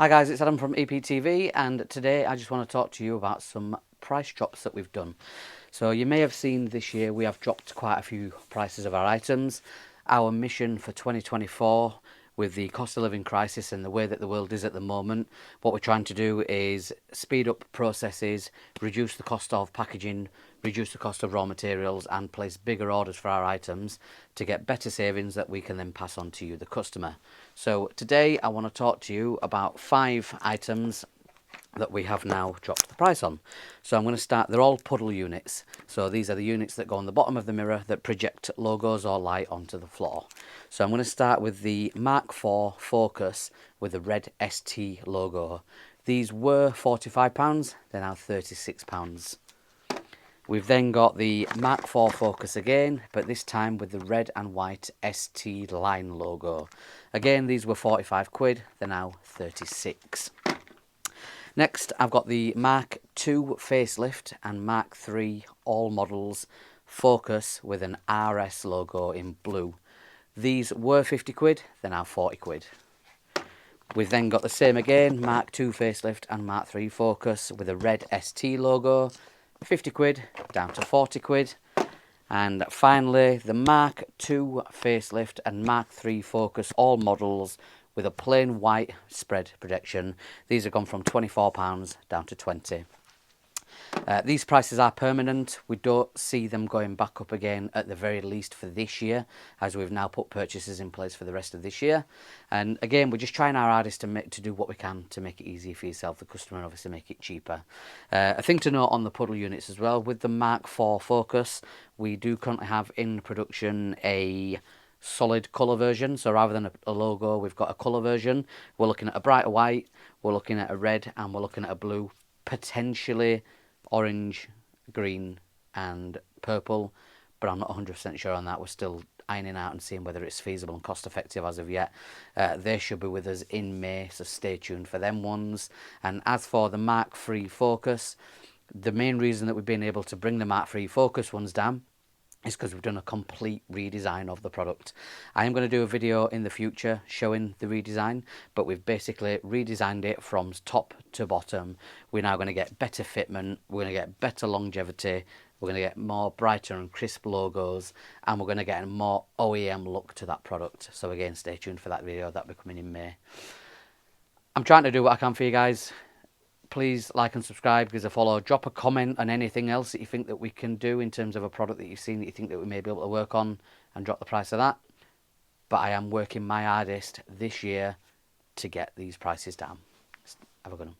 Hi guys, it's Adam from EPTV, and today I just want to talk to you about some price drops that we've done. So you may have seen this year we have dropped quite a few prices of our items. Our mission for 2024, with the cost of living crisis and the way that the world is at the moment, what we're trying to do is speed up processes, reduce the cost of packaging, reduce the cost of raw materials, and place bigger orders for our items to get better savings that we can then pass on to you, the customer. So today I want to talk to you about 5 items that we have now dropped the price on. So I'm going to start, they're all puddle units. So these are the units that go on the bottom of the mirror that project logos or light onto the floor. So I'm going to start with the Mark 4 Focus with the red ST logo. These were £45, they're now £36. We've then got the Mark 4 Focus again, but this time with the red and white ST line logo. Again, these were 45 quid, they're now 36. Next, I've got the Mark 2 Facelift and Mark 3 All Models Focus with an RS logo in blue. These were 50 quid, they're now 40 quid. We've then got the same again, Mark 2 Facelift and Mark 3 Focus with a red ST logo, 50 quid down to 40 quid. And finally, the Mark 2 Facelift and Mark 3 Focus All Models with a plain white spread projection. These have gone from £24 down to 20. These prices are permanent. We don't see them going back up again, at the very least for this year, as we've now put purchases in place for the rest of this year. And again, we're just trying our hardest to do what we can to make it easy for yourself, the customer, and obviously make it cheaper. A thing to note on the puddle units as well, with the Mark 4 Focus, we do currently have in production a solid colour version. So rather than a logo, we've got a colour version. We're looking at a brighter white, we're looking at a red, and we're looking at a blue, potentially orange, green and purple, but I'm not 100% sure on that. We're still ironing out and seeing whether it's feasible and cost effective as of yet. They should be with us in May, so stay tuned for them ones. And as for the Mark 3 Focus, the main reason that we've been able to bring the Mark 3 Focus ones down is because we've done a complete redesign of the product. I am going to do a video in the future showing the redesign, but we've basically redesigned it from top to bottom. We're now going to get better fitment, we're going to get better longevity, we're going to get more brighter and crisp logos, and we're going to get a more OEM look to that product. So again, stay tuned for that video, that'll be coming in May. I'm trying to do what I can for you guys. Please like and subscribe, give us a follow, drop a comment on anything else that you think that we can do in terms of a product that you've seen that you think that we may be able to work on, and drop the price of that. But I am working my hardest this year to get these prices down. Have a good one.